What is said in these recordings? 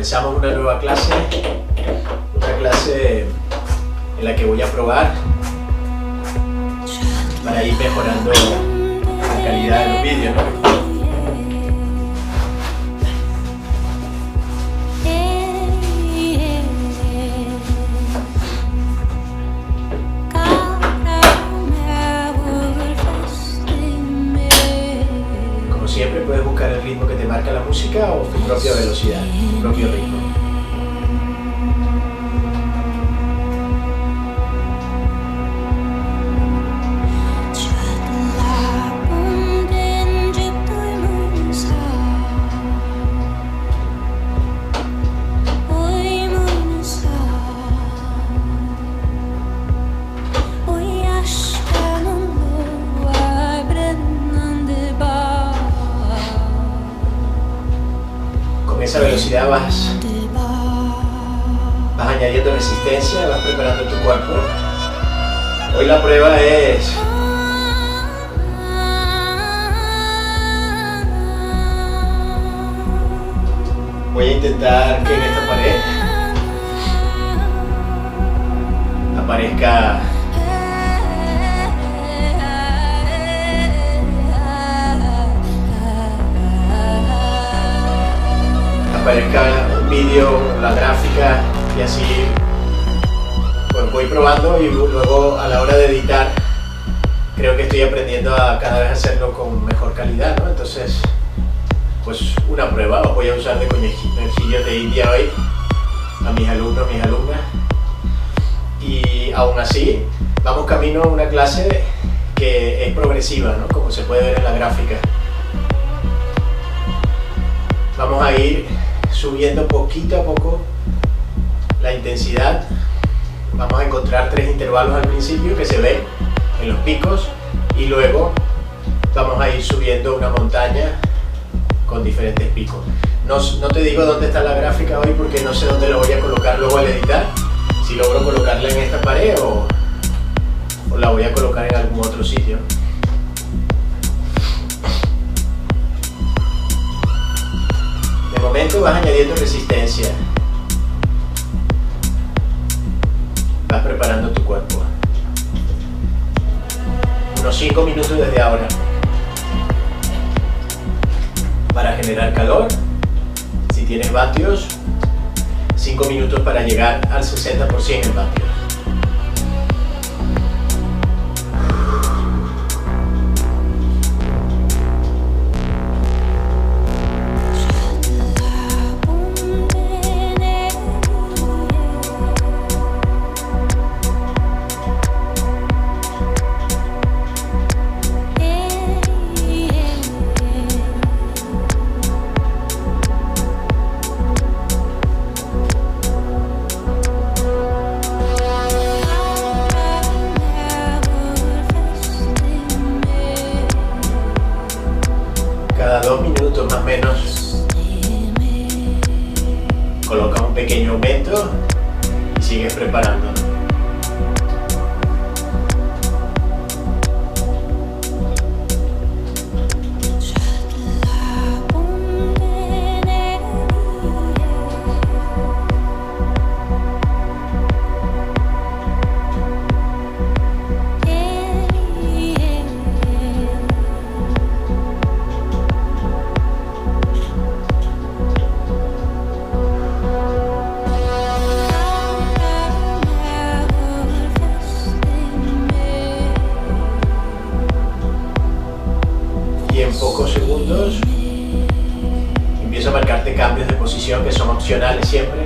comenzamos una nueva clase, en la que voy a probar para ir mejorando la calidad de los vídeos, ¿no? Siempre puedes buscar el ritmo que te marca la música o tu propia velocidad, tu propio ritmo. Con esa velocidad vas añadiendo resistencia, vas preparando tu cuerpo. Hoy la prueba es voy a intentar que en esta pared aparezca un vídeo, la gráfica, y así pues voy probando, y luego a la hora de editar creo que estoy aprendiendo a cada vez hacerlo con mejor calidad, ¿no? Entonces pues una prueba, os voy a usar de conejillos de India hoy a mis alumnos, mis alumnas, y aún así vamos camino a una clase que es progresiva, ¿no? Como se puede ver en la gráfica. Vamos a ir subiendo poquito a poco la intensidad. Vamos a encontrar 3 intervalos al principio que se ven en los picos, y luego vamos a ir subiendo una montaña con diferentes picos. No te digo dónde está la gráfica hoy porque no sé dónde la voy a colocar luego al editar, si logro colocarla en esta pared o la voy a colocar en algún otro sitio. De momento vas añadiendo resistencia, vas preparando tu cuerpo. Unos 5 minutos desde ahora para generar calor. Si tienes vatios, 5 minutos para llegar al 60% en vatios. Cada 2 minutos más o menos coloca un pequeño aumento y sigues preparando. En pocos segundos empiezo a marcarte cambios de posición que son opcionales siempre.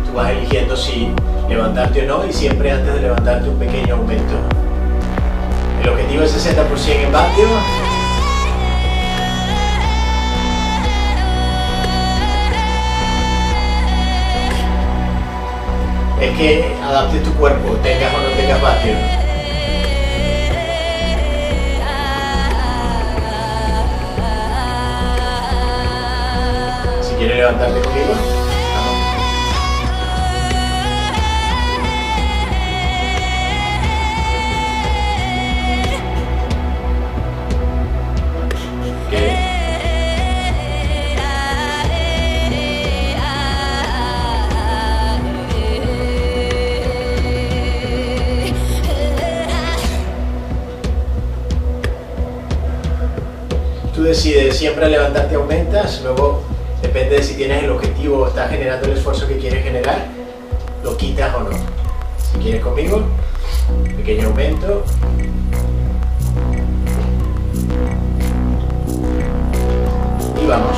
Tú vas eligiendo si levantarte o no, y siempre antes de levantarte un pequeño aumento. El objetivo es 60% en vatios. Es que adaptes tu cuerpo, tengas o no tengas vatios. ¿Quieres levantarte conmigo? Tú decides, siempre al levantarte aumentas, luego depende de si tienes el objetivo o estás generando el esfuerzo que quieres generar, lo quitas o no. Si quieres conmigo, pequeño aumento. Y vamos.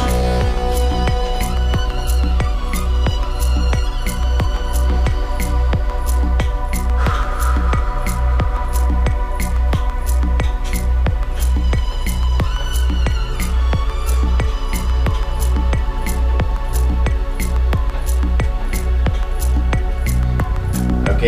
Ok.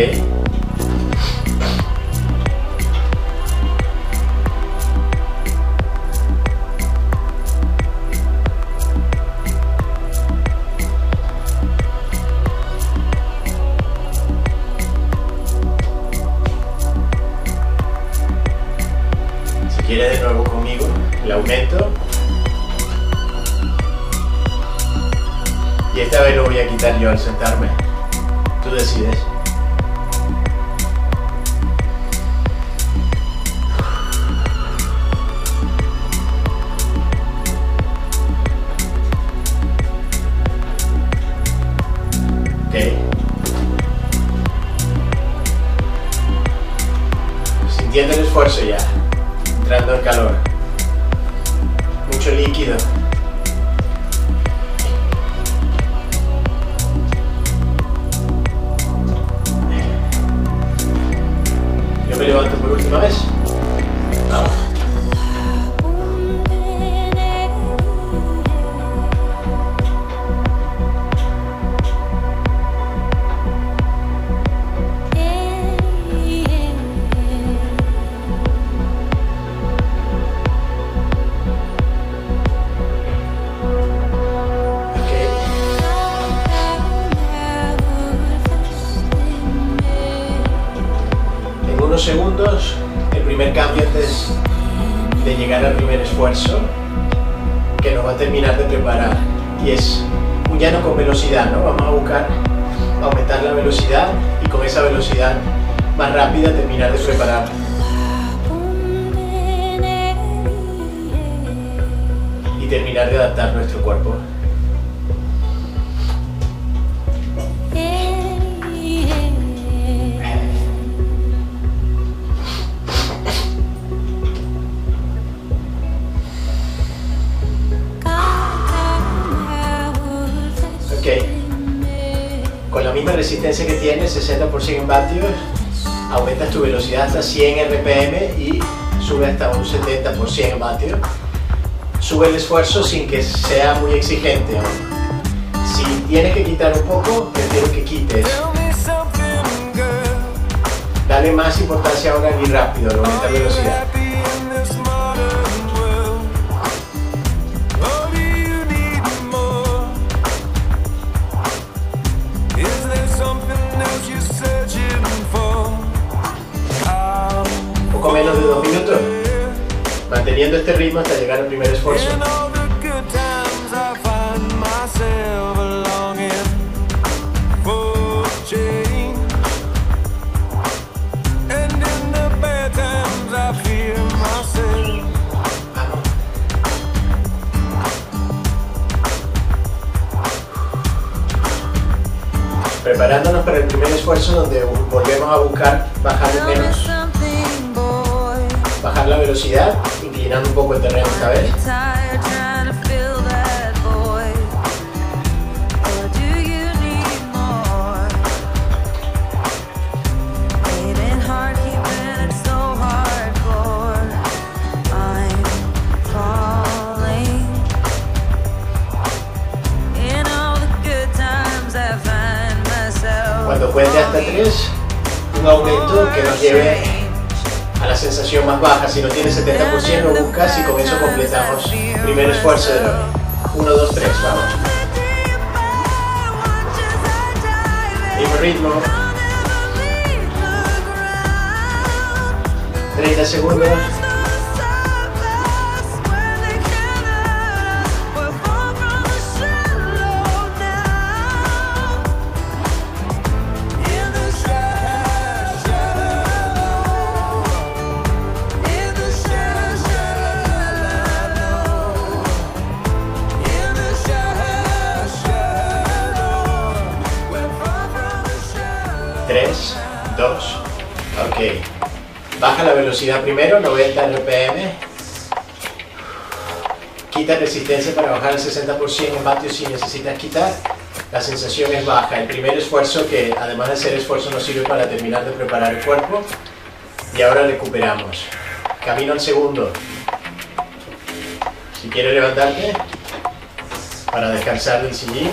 Si quieres de nuevo conmigo, el aumento. Y esta vez lo voy a quitar yo al sentarme. Tú decides. Ok. Sintiendo el esfuerzo ya. Entrando en calor. Mucho líquido. Yo me levanto por última vez. Vamos. Unos segundos, el primer cambio antes de llegar al primer esfuerzo que nos va a terminar de preparar, y es un llano con velocidad, ¿no? Vamos a buscar aumentar la velocidad y con esa velocidad más rápida terminar de preparar. Y terminar de adaptar nuestro cuerpo. Con la misma resistencia que tienes, 60% en vatios, aumentas tu velocidad hasta 100 RPM y sube hasta un 70% en vatios. Sube el esfuerzo sin que sea muy exigente aún. Si tienes que quitar un poco, prefiero que quites. Dale más importancia ahora en ir rápido, al aumentar velocidad. Poco menos de 2 minutos, manteniendo este ritmo hasta llegar al primer esfuerzo. Preparándonos para el primer esfuerzo, donde volvemos a buscar bajar menos. Bajar la velocidad, inclinando un poco el terreno esta vez. Cuando cuente hasta 3, un aumento que nos lleve a la sensación más baja. Si no tienes 70%, lo buscas y con eso completamos el primer esfuerzo de hoy. 1, 2, 3, vamos. Mismo ritmo. 30 segundos. Baja la velocidad primero, 90 RPM. Quita resistencia para bajar al 60% en vatios si necesitas quitar. La sensación es baja. El primer esfuerzo, que además de ser esfuerzo, nos sirve para terminar de preparar el cuerpo. Y ahora recuperamos. Camino al segundo. Si quieres levantarte para descansar del sillín.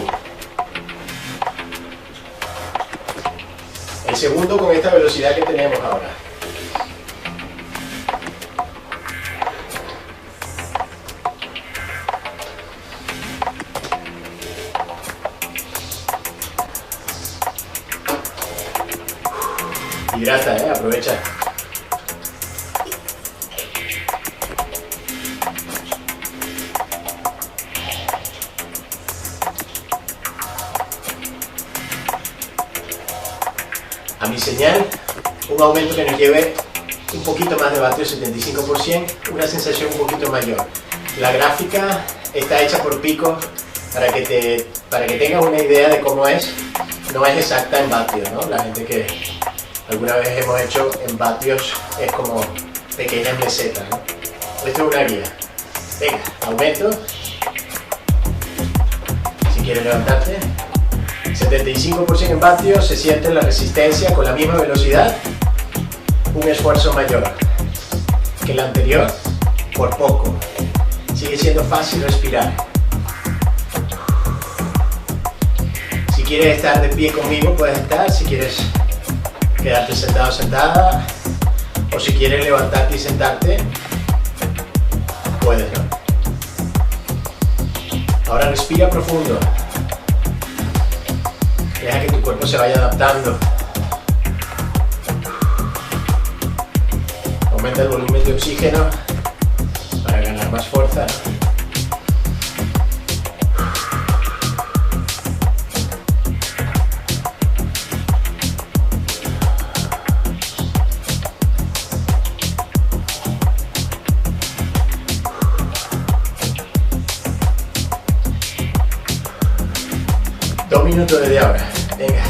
El segundo con esta velocidad que tenemos ahora. Hidrata, aprovecha. A mi señal, un aumento que nos lleve un poquito más de vatios, 75%, una sensación un poquito mayor. La gráfica está hecha por picos para que tengas una idea de cómo es. No es exacta en vatios, ¿no? La gente que alguna vez hemos hecho en vatios es como pequeñas mesetas, ¿no? Esto es una guía. Venga, aumento. Si quieres levantarte. 75% en vatios, se siente la resistencia con la misma velocidad. Un esfuerzo mayor que el anterior, por poco. Sigue siendo fácil respirar. Si quieres estar de pie conmigo, puedes estar. Si quieres quedarte sentado o sentada, o si quieres levantarte y sentarte, puedes, ¿no? Ahora respira profundo. Deja que tu cuerpo se vaya adaptando. Aumenta el volumen de oxígeno para ganar más fuerza. 2 minutos desde ahora. Venga.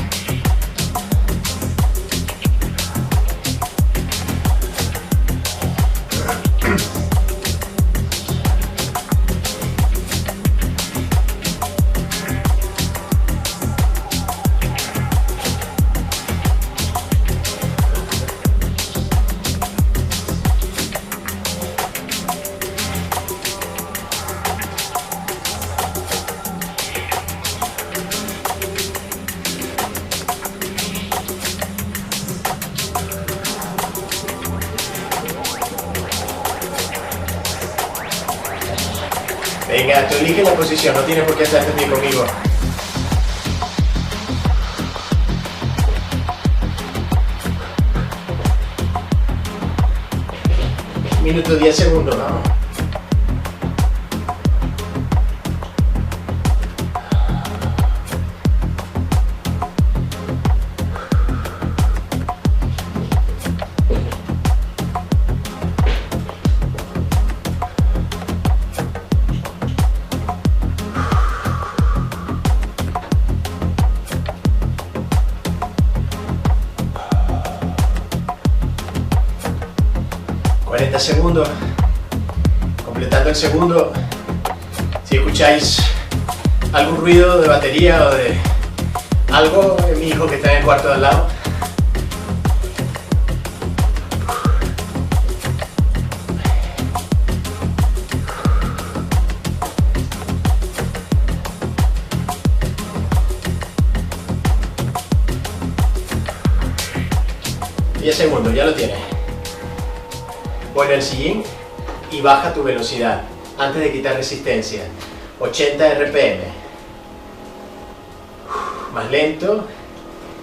Venga, tú elige la posición, no tienes por qué estar de pie conmigo. Minuto 10 segundos, vamos. Segundos, completando el segundo. Si escucháis algún ruido de batería o de algo, es mi hijo que está en el cuarto de al lado. Diez segundos, ya lo tienes. Pon el sillín y baja tu velocidad antes de quitar resistencia. 80 RPM. Más lento.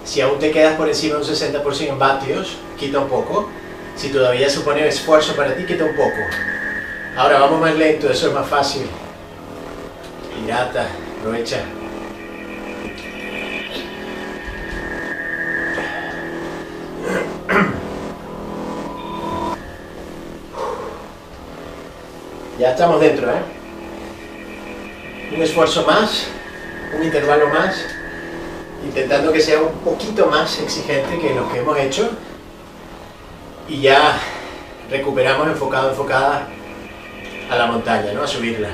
Si aún te quedas por encima de un 60% en vatios, quita un poco. Si todavía supone esfuerzo para ti, quita un poco. Ahora vamos más lento, eso es más fácil. Hidrata, aprovecha. Ya estamos dentro, ¿eh? Un esfuerzo más, un intervalo más, intentando que sea un poquito más exigente que los que hemos hecho. y ya recuperamos enfocada a la montaña, ¿no? A subirla.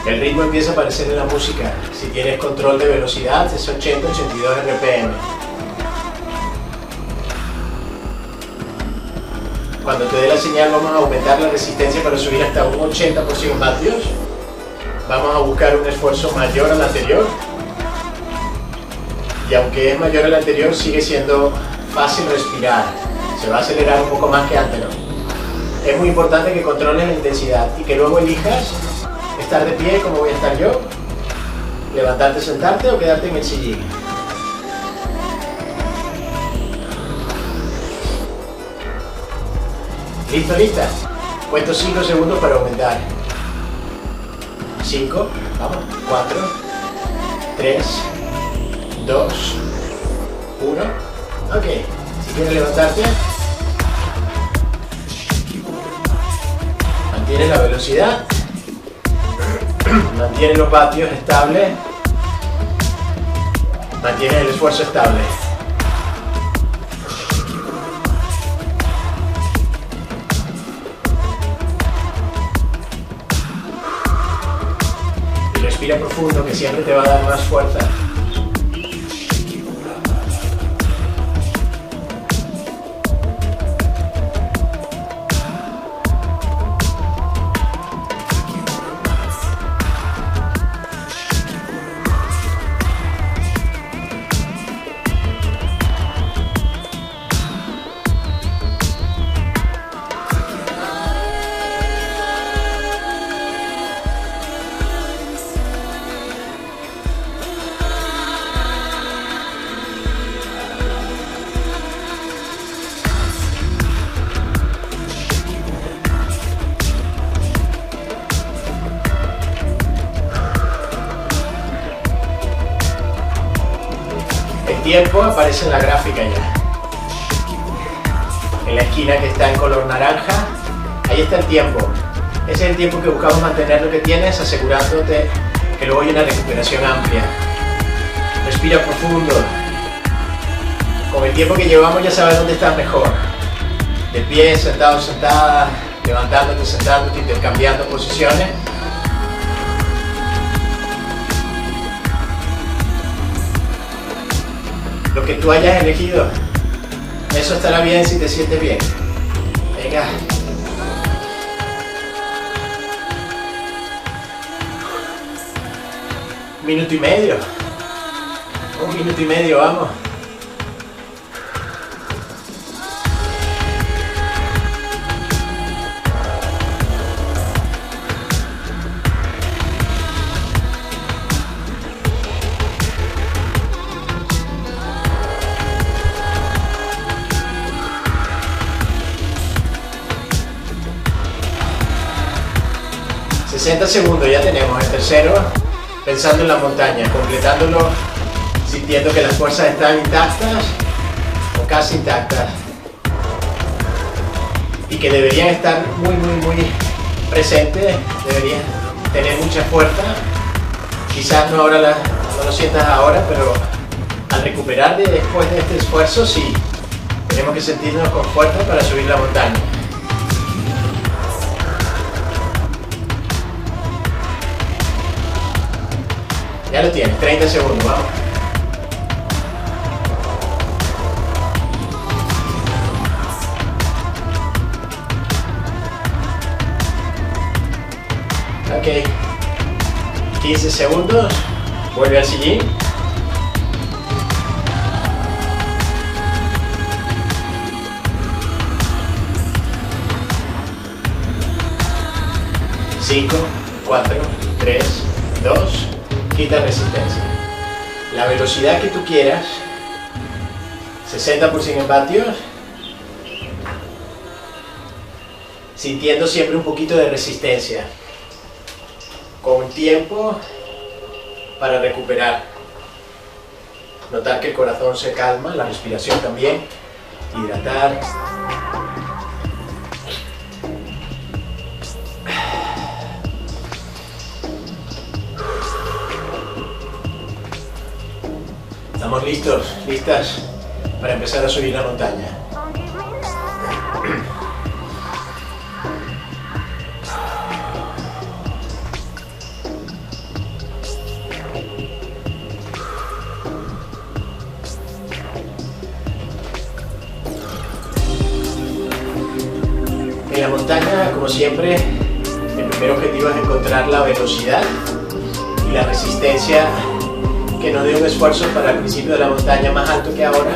El ritmo empieza a aparecer en la música. Si tienes control de velocidad, es 80-82 RPM. Cuando te dé la señal, vamos a aumentar la resistencia para subir hasta un 80% vatios. Vamos a buscar un esfuerzo mayor al anterior. Y aunque es mayor al anterior, sigue siendo fácil respirar. Se va a acelerar un poco más que antes, ¿no? Es muy importante que controles la intensidad y que luego elijas estar de pie como voy a estar yo, levantarte, sentarte o quedarte en el sillín. ¿Listo, lista? Cuento 5 segundos para aumentar. 5, vamos, 4, 3, 2, 1. Ok, si quieres levantarte, mantiene la velocidad. Mantiene los vatios estables, mantiene el esfuerzo estable. Y respira profundo, que siempre te va a dar más fuerza. El tiempo aparece en la gráfica ya. En la esquina que está en color naranja, ahí está el tiempo. Ese es el tiempo que buscamos mantener lo que tienes, asegurándote que luego hay una recuperación amplia. Respira profundo. Con el tiempo que llevamos ya sabes dónde estás mejor. De pie, sentado, sentada, levantándote, sentándote, intercambiando posiciones. Lo que tú hayas elegido, eso estará bien si te sientes bien. Venga. Minuto y medio. Un minuto y medio, vamos. Segundos, ya tenemos el tercero, pensando en la montaña, completándolo, sintiendo que las fuerzas están intactas o casi intactas y que deberían estar muy presentes, deberían tener mucha fuerza. Quizás no lo sientas ahora, pero al recuperar después de este esfuerzo, sí, tenemos que sentirnos con fuerza para subir la montaña. Ya lo tienes, 30 segundos, vamos. Ok. 15 segundos. Vuelve al sillín. Cinco, 4, 3, 2. Quita resistencia. La velocidad que tú quieras, 60% en vatios, sintiendo siempre un poquito de resistencia. Con tiempo para recuperar. Notar que el corazón se calma, la respiración también. Hidratar. Estamos listos, listas para empezar a subir la montaña. En la montaña, como siempre, el primer objetivo es encontrar la velocidad y la resistencia que nos dé un esfuerzo para el principio de la montaña más alto que ahora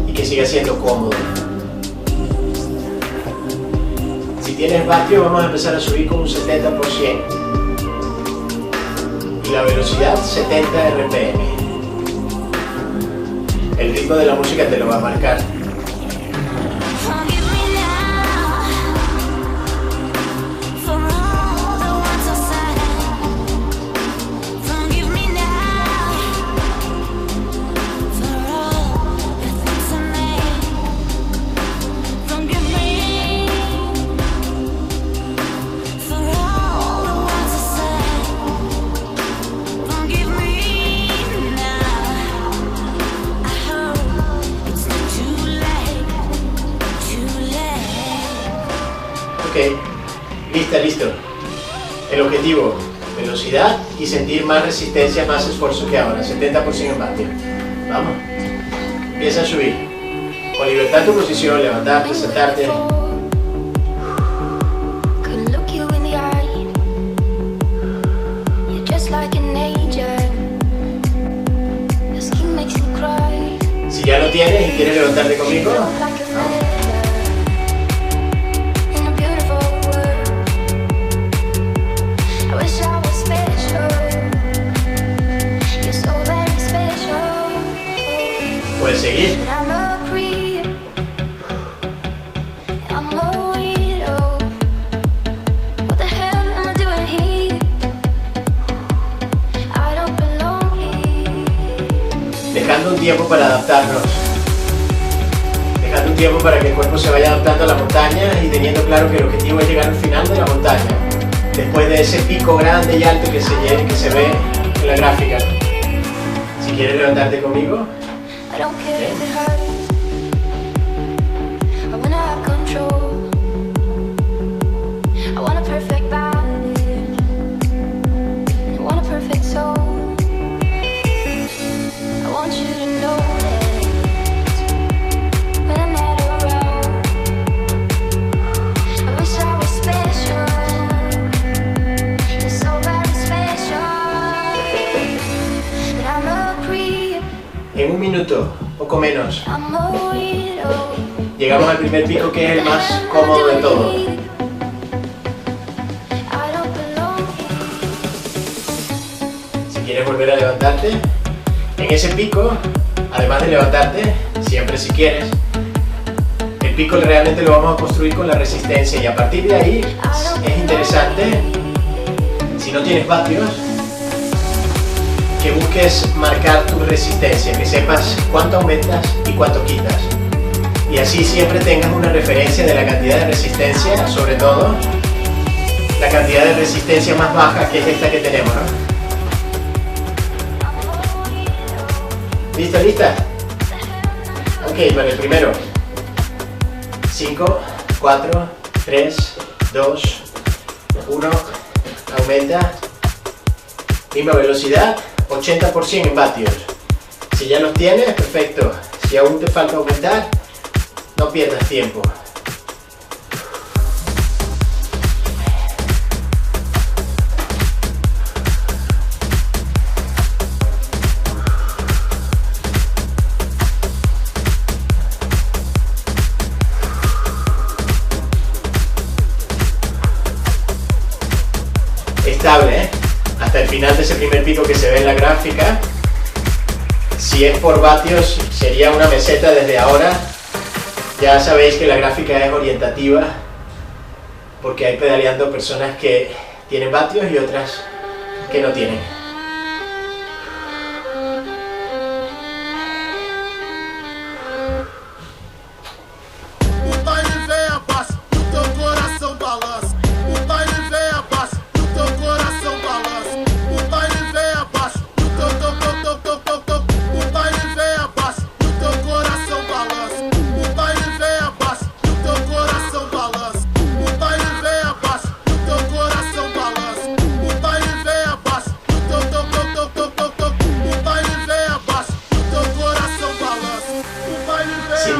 y que siga siendo cómodo. Si tienes vatios, vamos a empezar a subir con un 70% y la velocidad 70 RPM. El ritmo de la música te lo va a marcar. Ok, listo. El objetivo, velocidad y sentir más resistencia, más esfuerzo que ahora, 70% en vatios. Vamos, empieza a subir. Con libertad tu posición, levantarte, sentarte. Si ya lo tienes y quieres levantarte conmigo, ¿no? Puedes seguir. Dejando un tiempo para adaptarnos. Dejando un tiempo para que el cuerpo se vaya adaptando a la montaña y teniendo claro que el objetivo es llegar al final de la montaña. Después de ese pico grande y alto que se ve en la gráfica. Si quieres levantarte conmigo. I don't care if it hurts. I wanna have control. I want a perfect body. I want a perfect soul. I want you to know that when I'm not around, I wish I was special. You're so very special. But I'm a creep. En un minuto, poco menos, llegamos al primer pico, que es el más cómodo de todo. Si quieres volver a levantarte, en ese pico, además de levantarte, siempre si quieres, el pico realmente lo vamos a construir con la resistencia, y a partir de ahí es interesante, si no tienes vatios, que busques marcar tu resistencia, que sepas cuánto aumentas y cuánto quitas, y así siempre tengas una referencia de la cantidad de resistencia, sobre todo la cantidad de resistencia más baja, que es esta que tenemos, ¿no? ¿Listo? ¿Lista? Ok, para el primero. 5, 4, 3, 2, 1, aumenta, misma velocidad, 80% en vatios. Si ya los tienes, perfecto. Si aún te falta aumentar, no pierdas tiempo. Estable, ¿eh? Hasta el final de ese primer pico que se ve en la gráfica. Si es por vatios, sería una meseta desde ahora. Ya sabéis que la gráfica es orientativa, porque hay pedaleando personas que tienen vatios y otras que no tienen.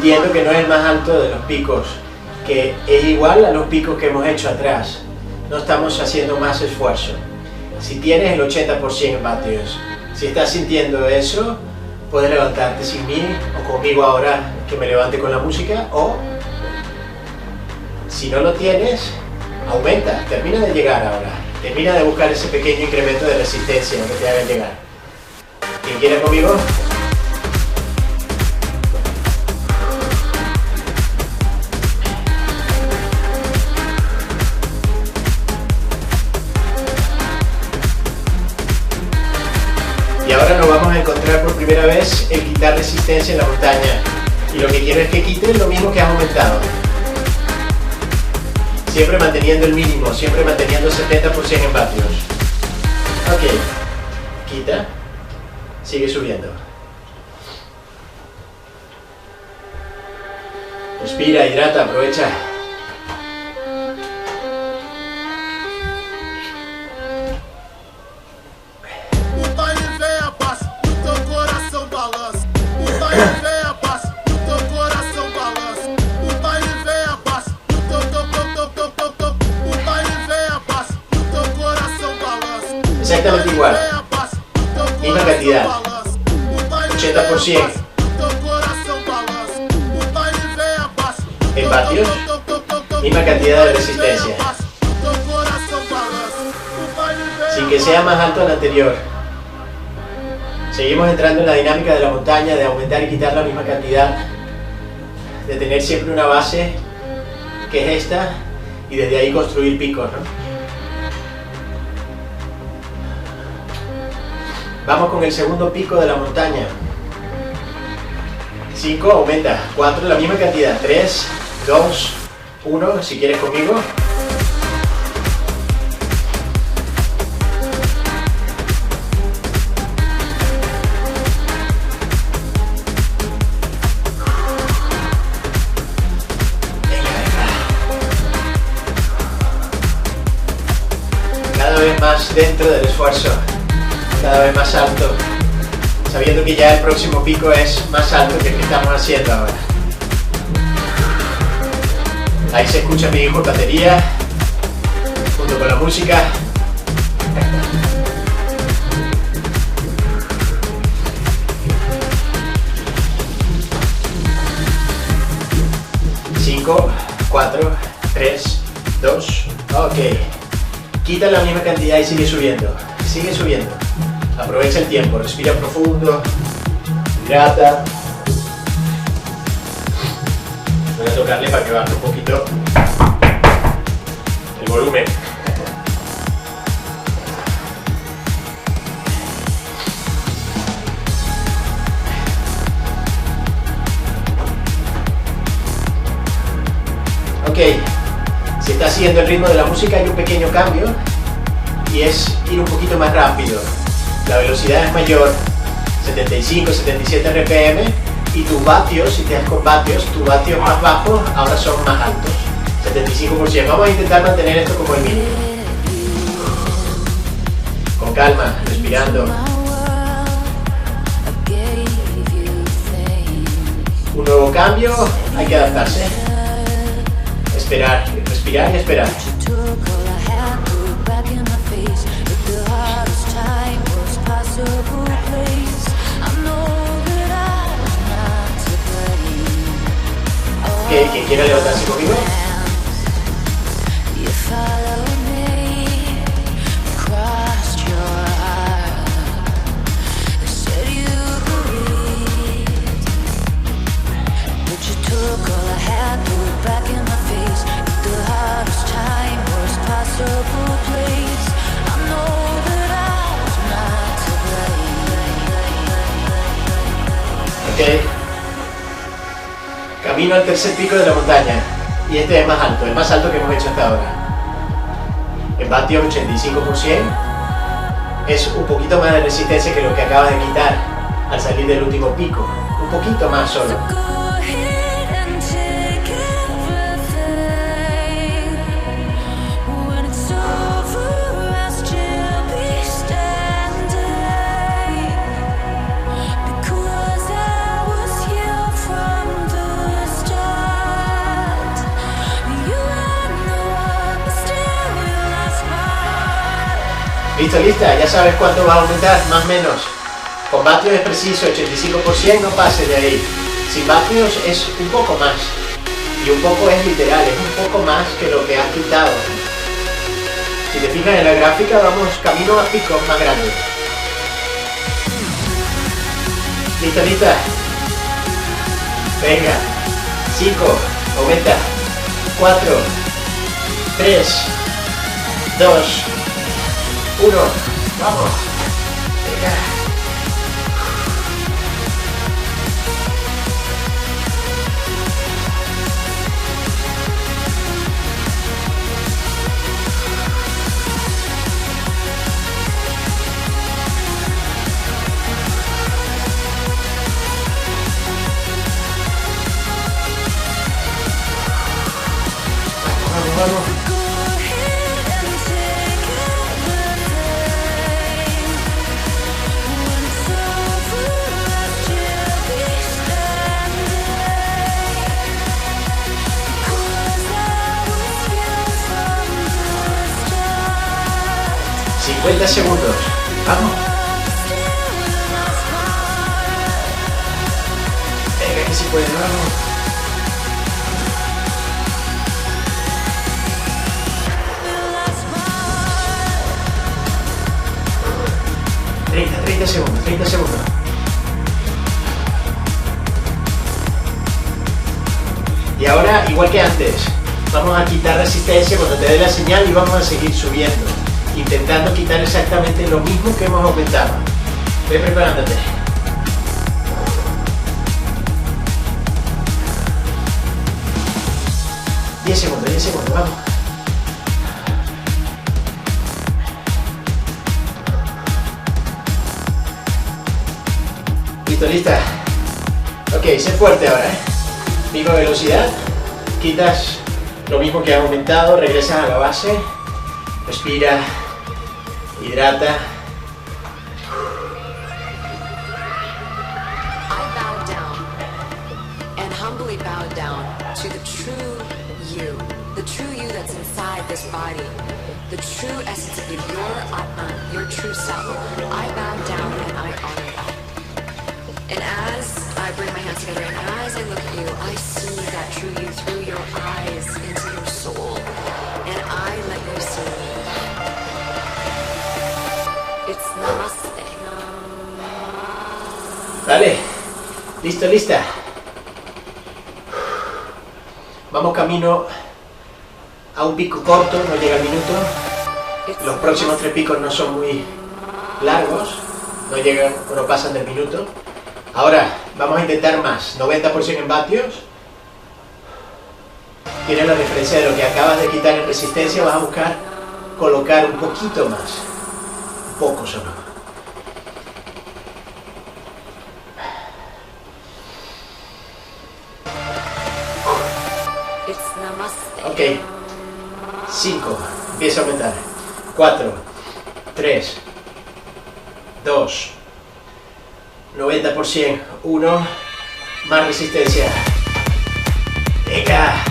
sintiendo que no es el más alto de los picos, que es igual a los picos que hemos hecho atrás. No estamos haciendo más esfuerzo. Si tienes el 80% en vatios, si estás sintiendo eso, puedes levantarte sin mí o conmigo ahora que me levante con la música, o si no lo tienes, aumenta, termina de llegar ahora, termina de buscar ese pequeño incremento de resistencia que te haga llegar. ¿Quién quiere conmigo? Y ahora nos vamos a encontrar por primera vez el quitar resistencia en la montaña. Y lo que quiero es que quites lo mismo que has aumentado. Siempre manteniendo el mínimo, siempre manteniendo 70% en vatios. Ok, quita, sigue subiendo. Respira, hidrata, aprovecha. Exactamente igual, misma cantidad, 80% en vatios, misma cantidad de resistencia, sin que sea más alto al anterior. Seguimos entrando en la dinámica de la montaña, de aumentar y quitar la misma cantidad, de tener siempre una base que es esta y desde ahí construir picos, ¿no? Vamos con el segundo pico de la montaña. 5, aumenta. 4, la misma cantidad. 3, 2, 1, si quieres conmigo. Cada vez más dentro del esfuerzo. Cada vez más alto, sabiendo que ya el próximo pico es más alto que el que estamos haciendo ahora. Ahí se escucha mi hijo en batería, junto con la música. Cinco, 4, 3, 2, ok. Quita la misma cantidad y sigue subiendo, sigue subiendo. Aprovecha el tiempo, respira profundo, hidrata. Voy a tocarle para que baje un poquito el volumen. Ok, si está siguiendo el ritmo de la música hay un pequeño cambio y es ir un poquito más rápido. La velocidad es mayor, 75, 77 RPM, y tus vatios, si te das con vatios, tus vatios más bajos ahora son más altos, 75%. Vamos a intentar mantener esto como el mínimo. Con calma, respirando. Un nuevo cambio, hay que adaptarse. Esperar, respirar y esperar. ¿Quién quiere levantarse conmigo? Ok. Camino al tercer pico de la montaña y este es más alto, el más alto que hemos hecho hasta ahora. En vatios 85%, es un poquito más de resistencia que lo que acabas de quitar al salir del último pico, un poquito más solo. Listo, lista, ya sabes cuánto va a aumentar, más o menos. Con vatios es preciso, 85%, no pases de ahí. Sin vatios es un poco más. Y un poco es literal, es un poco más que lo que has quitado. Si te fijas en la gráfica, vamos camino a picos más grandes. Lista, lista. Venga. 5, aumenta. 4, 3, 2, 1. Vamos. Venga. Vamos. $50 segundos. Vamos. Venga, que si puedes, vamos. $30 segundos. Y ahora, igual que antes, vamos a quitar resistencia cuando te dé la señal y vamos a seguir subiendo, intentando quitar exactamente lo mismo que hemos aumentado. Ve preparándote. $10 segundos, vamos. Listo, lista. Ok, sé fuerte ahora, Pico de velocidad, quitas lo mismo que has aumentado, regresas a la base, respira, hidrata. I bow down and humbly bow down to the true you that's inside this body, the true essence of your Atman, your true self. I bow down and I honor that. And as I bring my hands together and as I look at you, I see that true you through your eyes into your soul. And I let you see me. It's Namaste. Dale, listo, lista. Vamos camino a un pico corto, no llega al minuto. Los próximos 3 picos no son muy largos, no llegan o no pasan del minuto. Ahora vamos a intentar más, 90% en vatios. Tienes la referencia de lo que acabas de quitar en resistencia, vas a buscar colocar un poquito más, un poco solo. Ok, 5, empieza a aumentar. 4, 3, 2, 90%, 1, más resistencia. Venga.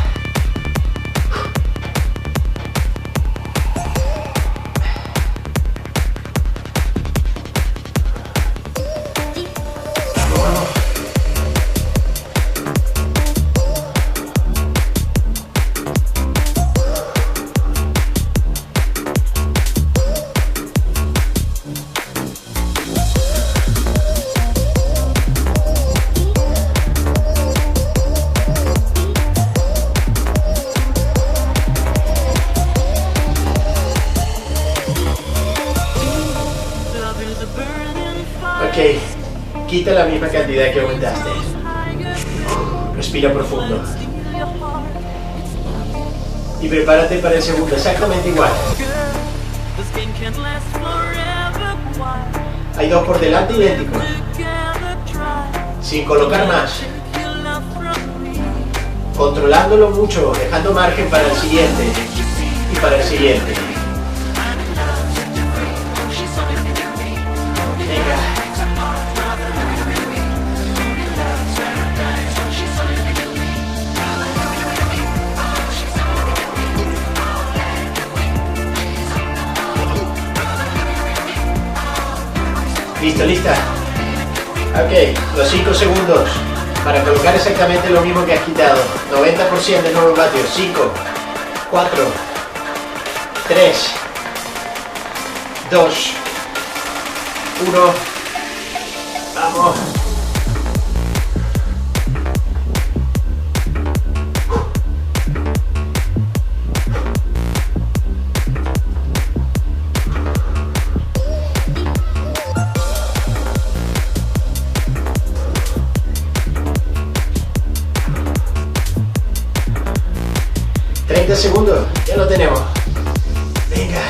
Ok, quita la misma cantidad que aumentaste. Respira profundo. Y prepárate para el segundo, exactamente igual. Hay 2 por delante idénticos. Sin colocar más. Controlándolo mucho, dejando margen para el siguiente. Y para el siguiente. Listo, lista. Ok, los 5 segundos para colocar exactamente lo mismo que has quitado. 90% de nuevos vatios. 5, 4, 3, 2, 1. Vamos. Segundos, ya lo tenemos. Venga.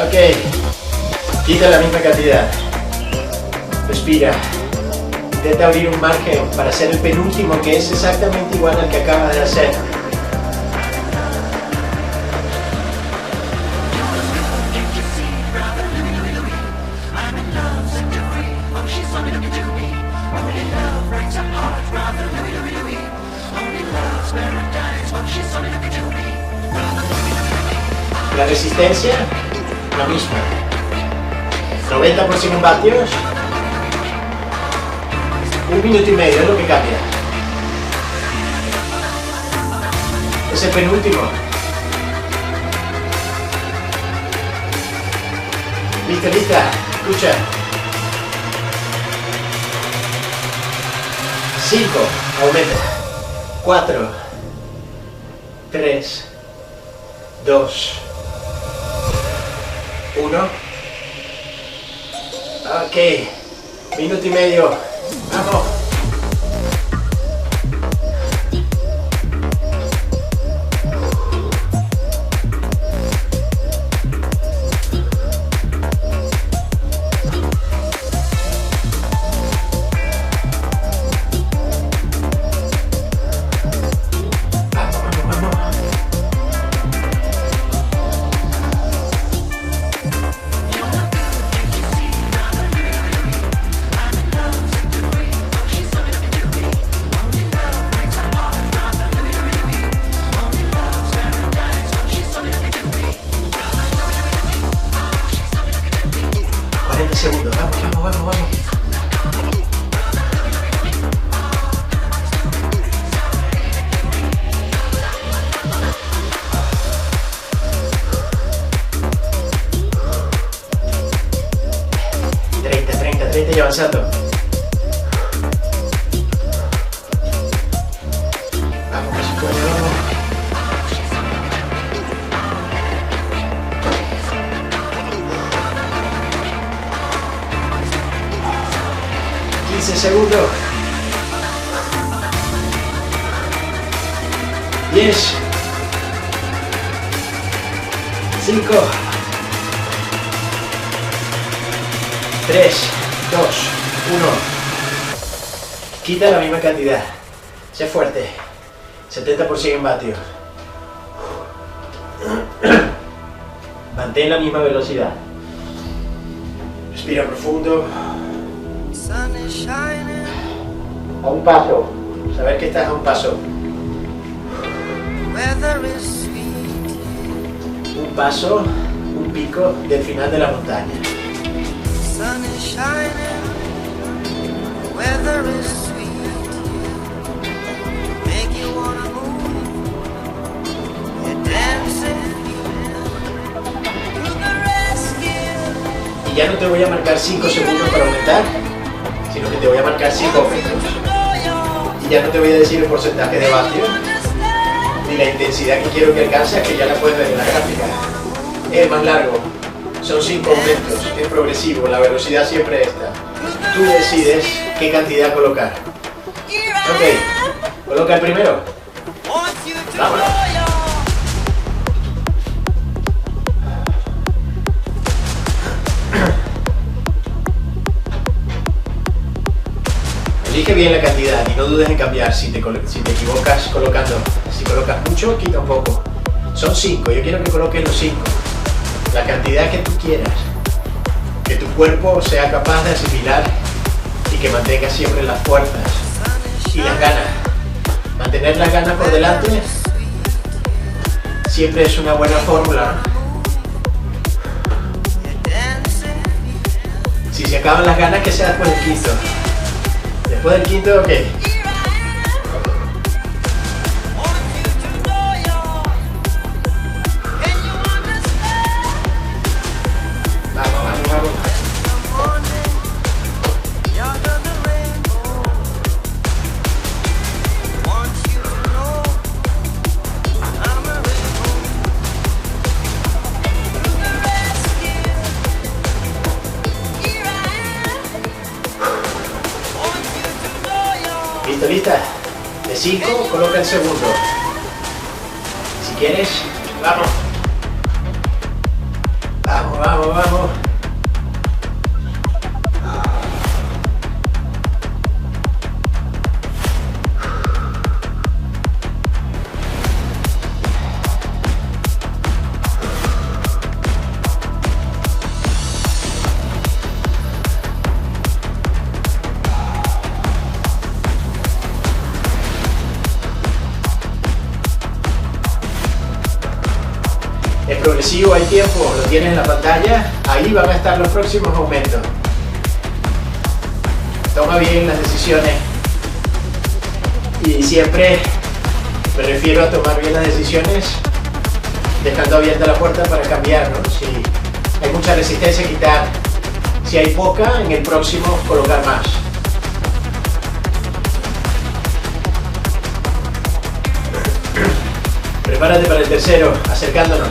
Ok. Quita la misma cantidad. Respira. Intenta abrir un margen para hacer el penúltimo, que es exactamente igual al que acabas de hacer. La resistencia, la misma. 90% vatios. 1 minuto y medio es lo que cambia. Es el penúltimo. Lista, lista. Escucha. 5. Aumenta. 4. 3. 2. 1. Ok, minuto y medio. Vamos. Segundos, vamos. 30 y avanzando. Vamos, que se puede, vamos. Segundos. 10. 5. 3, 2, 1. Quita la misma cantidad. Sé fuerte. 70% en vatios. Mantén la misma velocidad. Respira profundo. A un paso. Saber que estás a un paso. Un paso, un pico del final de la montaña. Y ya no te voy a marcar 5 segundos para aumentar, sino que te voy a marcar 5 metros. Y ya no te voy a decir el porcentaje de vatios ni la intensidad que quiero que alcances, que ya la puedes ver en la gráfica. Es más largo, son 5 aumentos, es progresivo, la velocidad siempre está. Tú decides qué cantidad colocar. Ok, coloca el primero. Vámonos. Elige bien la cantidad y no dudes en cambiar. Si te equivocas colocando, si colocas mucho, quita un poco. Son 5, yo quiero que coloques los 5. La cantidad que tú quieras. Que tu cuerpo sea capaz de asimilar y que mantenga siempre las fuerzas y las ganas. Mantener las ganas por delante siempre es una buena fórmula. Si se acaban las ganas, que sea después del quinto. Después del quinto, ok. Vamos, vamos, vamos. ¿Listo, lista? De 5, coloca el segundo. Si quieres, vamos. Vamos, vamos, vamos. Es progresivo, hay tiempo, lo tienes en la pantalla, ahí van a estar los próximos aumentos. Toma bien las decisiones y siempre me refiero a tomar bien las decisiones dejando abierta la puerta para cambiar, ¿no? Si hay mucha resistencia, quitar. Si hay poca, en el próximo colocar más. Prepárate para el tercero, acercándonos.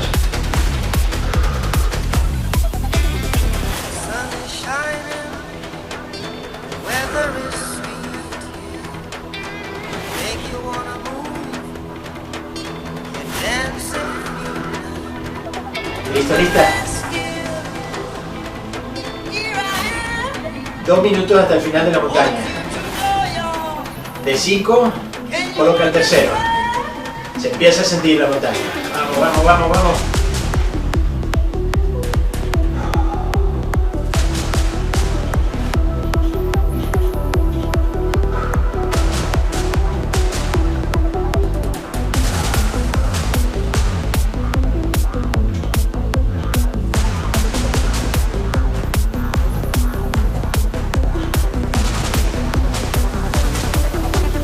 ¿Listo, lista? 2 minutos hasta el final de la montaña. De 5, coloca el tercero. Se empieza a sentir la montaña. Vamos, vamos, vamos, vamos.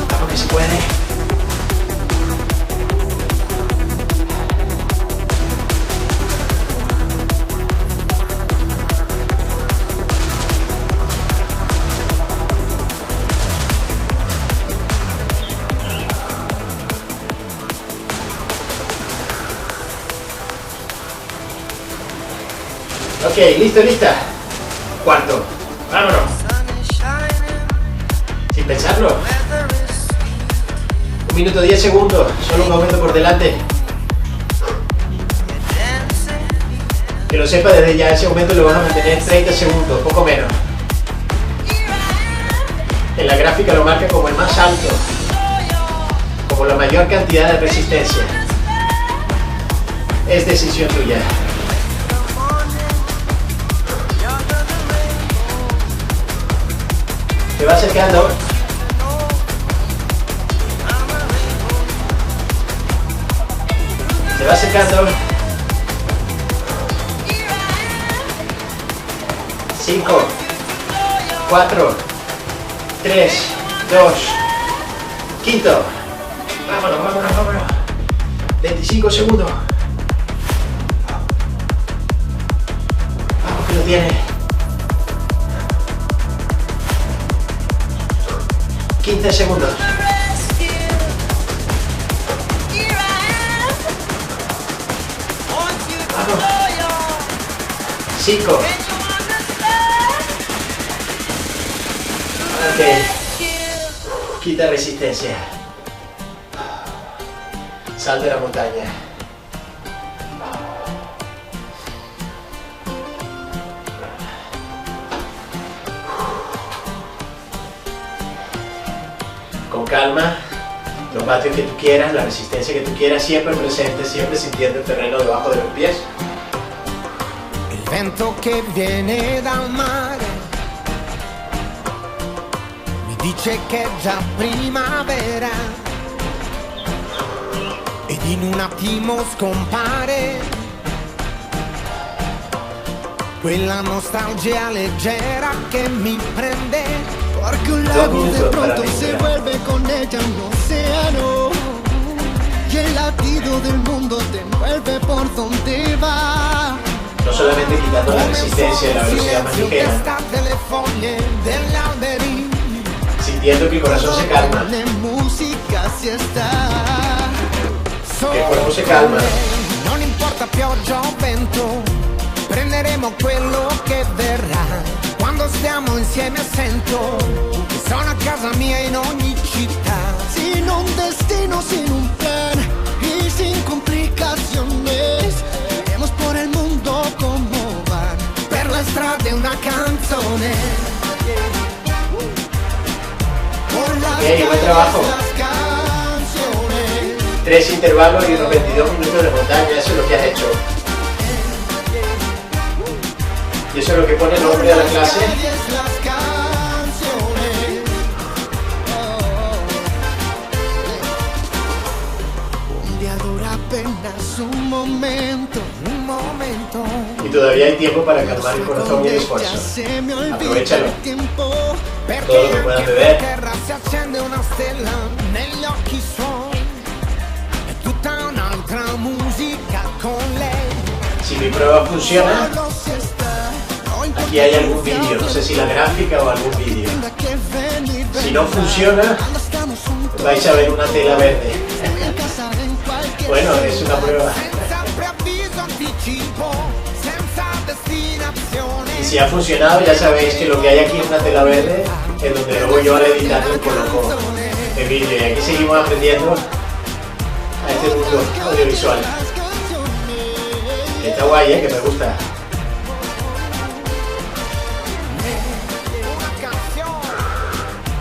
Vamos que se puede. Ok, listo, lista. Cuarto. Vámonos. Sin pensarlo. 1 minuto 10 segundos. Solo un aumento por delante. Que lo sepa desde ya, ese aumento lo vas a mantener 30 segundos, poco menos. En la gráfica lo marca como el más alto. Como la mayor cantidad de resistencia. Es decisión tuya. Te va acercando. Se va acercando. 5, 4, 3, 2, quinto. Vámonos, vámonos, vámonos. 25 segundos. Vamos que lo tiene. 15 segundos. Vamos. 5. Ok. Quita resistencia. Sal de la montaña. calma, los vatios que tú quieras, la resistencia que tú quieras, siempre presente, siempre sintiendo el terreno debajo de los pies. Il vento che viene dal mare mi dice che è già primavera ed in un attimo scompare quella nostalgia leggera que me prende, porque un lago de pronto se vuelve con ella un océano y el latido del mundo te envuelve por donde va. No solamente quitando la resistencia y la velocidad más ligera, sintiendo que el corazón se calma, que el cuerpo se calma. Non importa pioggia o vento, prenderemo quello che verrà. Quando stiamo insieme sento che sono a casa mia in ogni città. Sin un destino, sin un plan y sin complicaciones, iremos por el mundo como van, per la strada una canzone. Buen trabajo. 3 intervalos y unos 22 minutos de montaña, eso es lo que has hecho. Y eso es lo que pone el nombre a la clase. Un día dura apenas un momento. Y todavía hay tiempo para calmar el corazón y el esfuerzo. Aprovechalo. Todo lo que puedas beber. Si mi prueba funciona, aquí hay algún vídeo, no sé si la gráfica o algún vídeo. Si no funciona, vais a ver una tela verde. Bueno, es una prueba. Y si ha funcionado, ya sabéis que lo que hay aquí es una tela verde, en donde luego yo al editarlo coloco el vídeo. Y aquí seguimos aprendiendo a este mundo audiovisual. Está guay, que me gusta.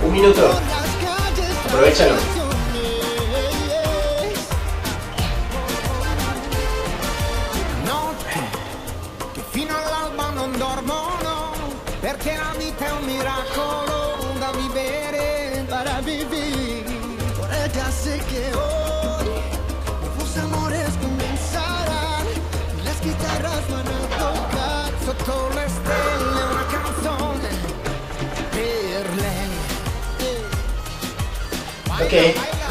Un minuto. Aprovechalo. Che fino all'alba non dormono, perché la vita è un miracolo da vivere para vivir. Por ella sé que hoy nuevos amores comenzarán, las chitarras van a tocar sotto le stelle una canzone per lei. Ok,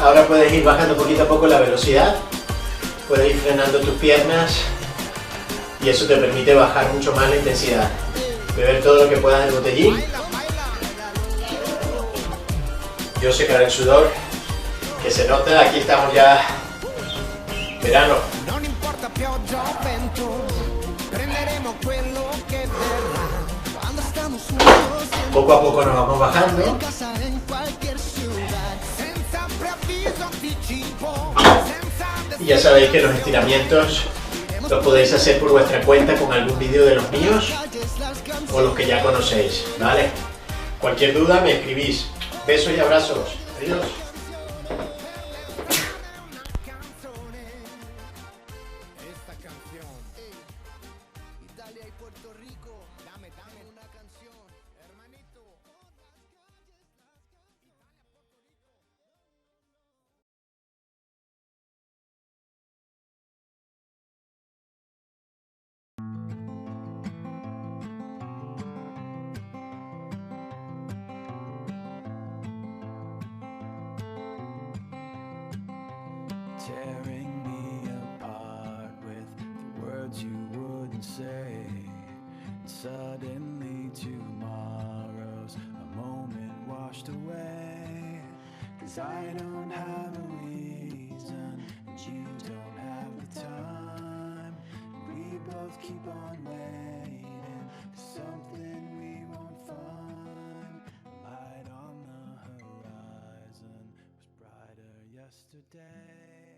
ahora puedes ir bajando poquito a poco la velocidad, puedes ir frenando tus piernas y eso te permite bajar mucho más la intensidad. Beber todo lo que puedas del botellín. Yo secaré el sudor, que se nota, aquí estamos ya verano. Poco a poco nos vamos bajando. Y ya sabéis que los estiramientos los podéis hacer por vuestra cuenta con algún vídeo de los míos o los que ya conocéis, ¿vale? Cualquier duda me escribís. Besos y abrazos. Adiós. Tearing me apart with the words you wouldn't say. Suddenly tomorrow's a moment washed away. 'Cause I don't have a reason and you don't have the time. We both keep on waiting for something we won't find. Light on the horizon was brighter yesterday.